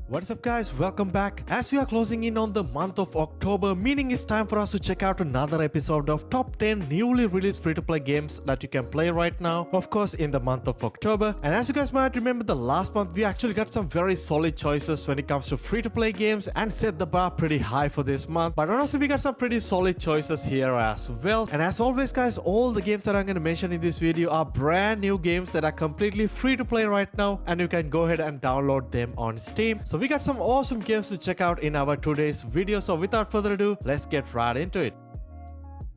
What's up guys, welcome back. As we are closing in on the month of October, meaning it's time for us to check out another episode of top 10 newly released free-to-play games that you can play right now, of course in the month of October. And as you guys might remember, the last month we actually got some very solid choices when it comes to free-to-play games and set the bar pretty high for this month. But honestly, we got some pretty solid choices here as well. And as always guys, all the games that I'm going to mention in this video are brand new games that are completely free to play right now, and you can go ahead and download them on Steam. So we got some awesome games to check out in our today's video. So without further ado, let's get right into it.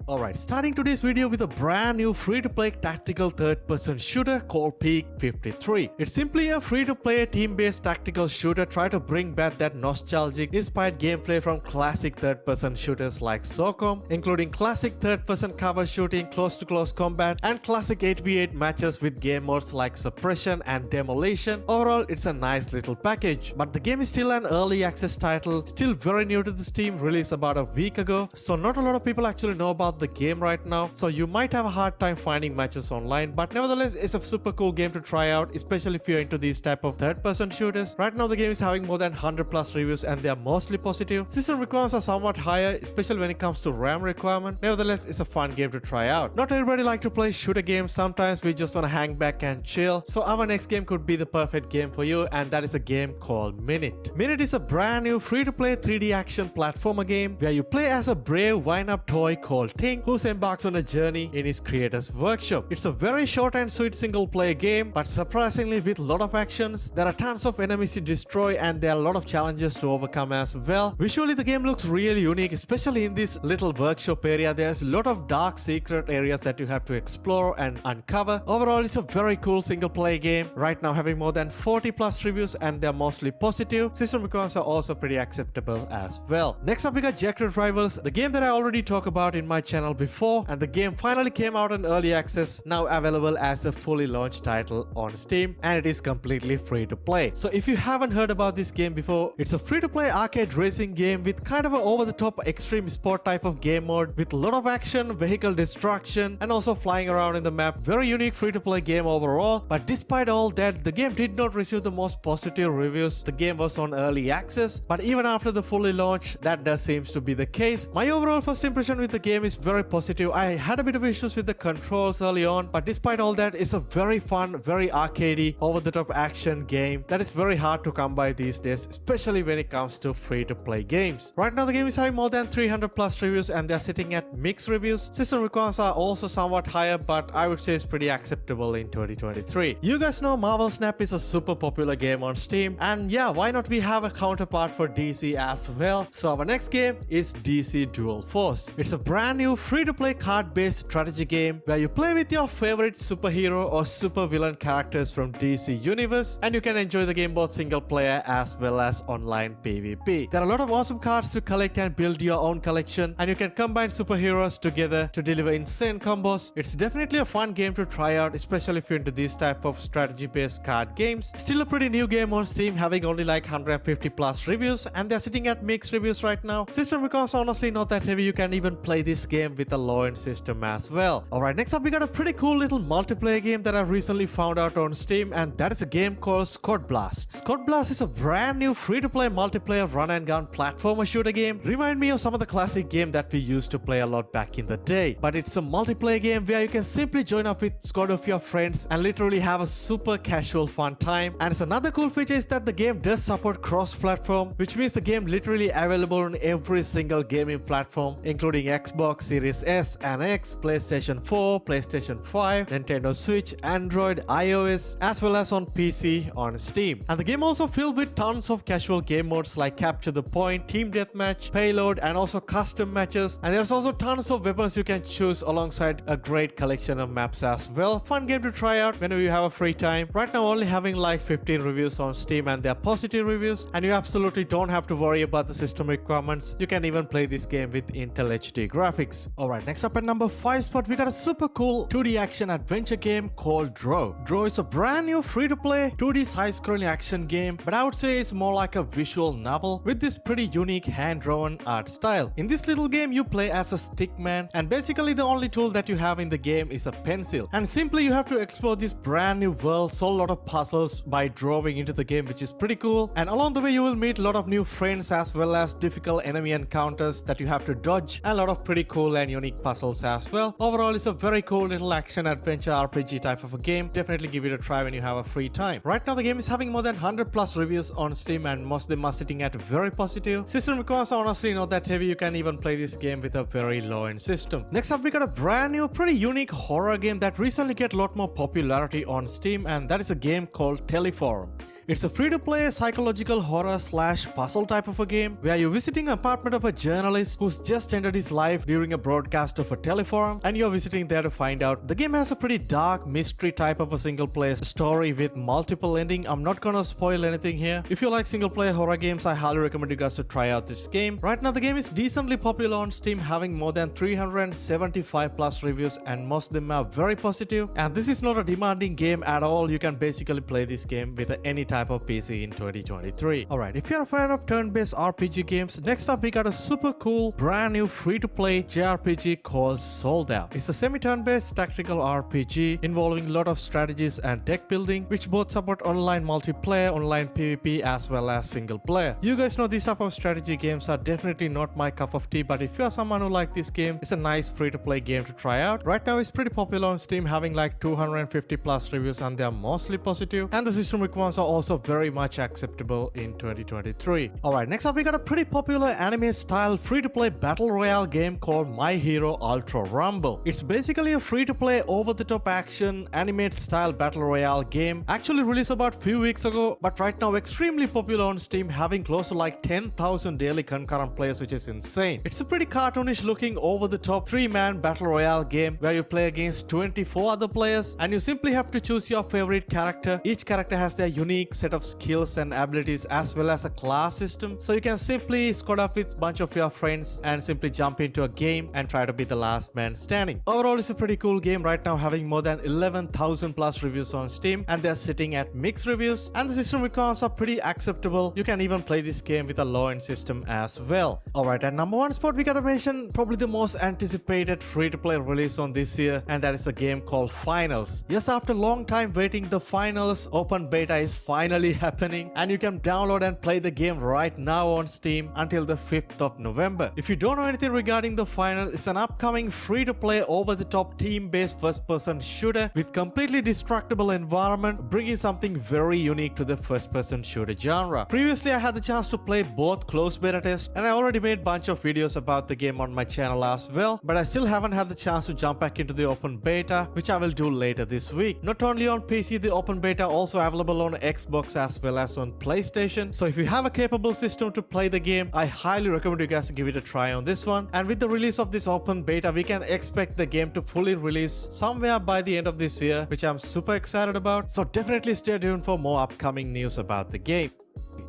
Alright, starting today's video with a brand new free-to-play tactical third-person shooter called Peak 53. It's simply a free-to-play team-based tactical shooter trying to bring back that nostalgic inspired gameplay from classic third-person shooters like SOCOM, including classic third-person cover shooting, close-to-close combat, and classic 8v8 matches with game modes like suppression and demolition. Overall, it's a nice little package. But the game is still an early access title, still very new to the Steam, released about a week ago, so not a lot of people actually know about the game right now, so you might have a hard time finding matches online, but nevertheless it's a super cool game to try out, especially if you're into these type of third-person shooters. Right now the game is having more than 100 plus reviews and they are mostly positive. System requirements are somewhat higher, especially when it comes to RAM requirement. Nevertheless, it's a fun game to try out. Not everybody like to play shooter games, sometimes we just want to hang back and chill, so our next game could be the perfect game for you, and that is a game called Minute. Minute is a brand new free-to-play 3D action platformer game where you play as a brave wind-up toy called who embarks on a journey in his creator's workshop. It's a very short and sweet single player game, but surprisingly with a lot of actions. There are tons of enemies to destroy and there are a lot of challenges to overcome as well. Visually the game looks really unique, especially in this little workshop area. There's a lot of dark secret areas that you have to explore and uncover. Overall, it's a very cool single player game. Right now having more than 40 plus reviews and they're mostly positive. System requirements are also pretty acceptable as well. Next up we got Jagged Rivals, the game that I already talked about in my channel before, and the game finally came out in early access, now available as a fully launched title on Steam, and it is completely free to play. So if you haven't heard about this game before, it's a free to play arcade racing game with kind of an over the top extreme sport type of game mode with a lot of action, vehicle destruction, and also flying around in the map. Very unique free to play game overall, but despite all that, the game did not receive the most positive reviews. The game was on early access, but even after the fully launch, that does seems to be the case. My overall first impression with the game is very positive. I had a bit of issues with the controls early on, but despite all that, it's a very fun, very arcadey, over-the-top action game that is very hard to come by these days, especially when it comes to free-to-play games. Right now, the game is having more than 300 plus reviews and they're sitting at mixed reviews. System requirements are also somewhat higher, but I would say it's pretty acceptable in 2023. You guys know Marvel Snap is a super popular game on Steam, and yeah, why not we have a counterpart for DC as well? So our next game is DC Dual Force. It's a brand new free-to-play card-based strategy game where you play with your favorite superhero or supervillain characters from DC Universe, and you can enjoy the game both single player as well as online PvP. There are a lot of awesome cards to collect and build your own collection, and you can combine superheroes together to deliver insane combos. It's definitely a fun game to try out, especially if you're into these type of strategy-based card games. Still a pretty new game on Steam, having only like 150 plus reviews, and they're sitting at mixed reviews right now. System requirements honestly not that heavy. You can even play this game with a low-end system as well. Alright, next up we got a pretty cool little multiplayer game that I recently found out on Steam, and that is a game called Squad Blast. Squad Blast is a brand new free-to-play multiplayer run and gun platformer shooter game. Remind me of some of the classic games that we used to play a lot back in the day, but it's a multiplayer game where you can simply join up with a squad of your friends and literally have a super casual fun time. And it's another cool feature is that the game does support cross-platform, which means the game literally available on every single gaming platform, including Xbox Series S and X, PlayStation 4, PlayStation 5, Nintendo Switch, Android, iOS, as well as on PC on Steam. And the game also filled with tons of casual game modes like Capture the Point, Team Deathmatch, Payload, and also custom matches. And there's also tons of weapons you can choose alongside a great collection of maps as well. Fun game to try out whenever you have a free time. Right now only having like 15 reviews on Steam and they're positive reviews, and you absolutely don't have to worry about the system requirements. You can even play this game with Intel HD graphics. games. Alright, next up at number 5 spot, we got a super cool 2D action adventure game called Draw. Draw is a brand new free-to-play 2D side-scrolling action game, but I would say it's more like a visual novel with this pretty unique hand-drawn art style. In this little game, you play as a stickman, and basically the only tool that you have in the game is a pencil. And simply you have to explore this brand new world, solve a lot of puzzles by drawing into the game, which is pretty cool. And along the way you will meet a lot of new friends as well as difficult enemy encounters that you have to dodge, and a lot of pretty cool and unique puzzles as well. Overall, it's a very cool little action adventure RPG type of a game. Definitely give it a try when you have a free time. Right now the game is having more than 100 plus reviews on Steam, and most of them are sitting at very positive. System requirements are honestly not that heavy. You can even play this game with a very low end system. Next up, we got a brand new pretty unique horror game that recently get a lot more popularity on Steam, and that is a game called Teleform. It's a free-to-play psychological horror slash puzzle type of a game where you're visiting an apartment of a journalist who's just ended his life during a broadcast of a teleforum, and you're visiting there to find out. The game has a pretty dark mystery type of a single-player story with multiple ending. I'm not gonna spoil anything here. If you like single-player horror games, I highly recommend you guys to try out this game. Right now the game is decently popular on Steam, having more than 375 plus reviews, and most of them are very positive. And this is not a demanding game at all. You can basically play this game with any type of PC in 2023. Alright, if you're a fan of turn-based RPG games, next up we got a super cool brand new free-to-play JRPG called Sold Out. It's a semi-turn-based tactical RPG involving a lot of strategies and deck building, which both support online multiplayer, online PvP as well as single player. You guys know these type of strategy games are definitely not my cup of tea, but if you're someone who like this game, it's a nice free-to-play game to try out. Right now it's pretty popular on Steam, having like 250 plus reviews, and they are mostly positive, and the system requirements are also very much acceptable in 2023. Alright, next up we got a pretty popular anime style free-to-play battle royale game called My Hero Ultra Rumble. It's basically a free-to-play over-the-top action anime style battle royale game, actually released about few weeks ago, but right now extremely popular on Steam, having close to like 10,000 daily concurrent players, which is insane. It's a pretty cartoonish looking over-the-top 3-man battle royale game where you play against 24 other players, and you simply have to choose your favorite character. Each character has their unique set of skills and abilities as well as a class system, so you can simply squad up with a bunch of your friends and simply jump into a game and try to be the last man standing. Overall, it's a pretty cool game, right now having more than 11,000 plus reviews on Steam, and they're sitting at mixed reviews, and the system requirements are pretty acceptable. You can even play this game with a low end system as well. Alright, at number 1 spot we gotta mention probably the most anticipated free-to-play release on this year, and that is a game called Finals. Yes, after a long time waiting, the Finals open beta is finally happening, and you can download and play the game right now on Steam until the 5th of November. If you don't know anything regarding the Final, it's an upcoming free-to-play over-the-top team-based first-person shooter with completely destructible environment, bringing something very unique to the first-person shooter genre. Previously I had the chance to play both closed beta tests, and I already made a bunch of videos about the game on my channel as well, but I still haven't had the chance to jump back into the open beta, which I will do later this week. Not only on PC, the open beta also available on Xbox as well as on PlayStation. So if you have a capable system to play the game, I highly recommend you guys to give it a try on this one. And with the release of this open beta, we can expect the game to fully release somewhere by the end of this year, which I'm super excited about. So definitely stay tuned for more upcoming news about the game.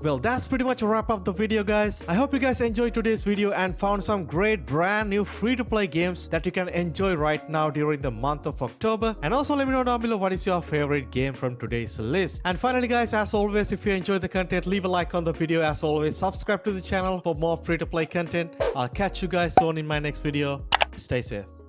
Well, that's pretty much a wrap up the video, guys. I hope you guys enjoyed today's video and found some great brand new free-to-play games that you can enjoy right now during the month of October. And also let me know down below what is your favorite game from today's list. And finally, guys, as always, if you enjoyed the content, leave a like on the video. As always, subscribe to the channel for more free-to-play content. I'll catch you guys soon in my next video. Stay safe.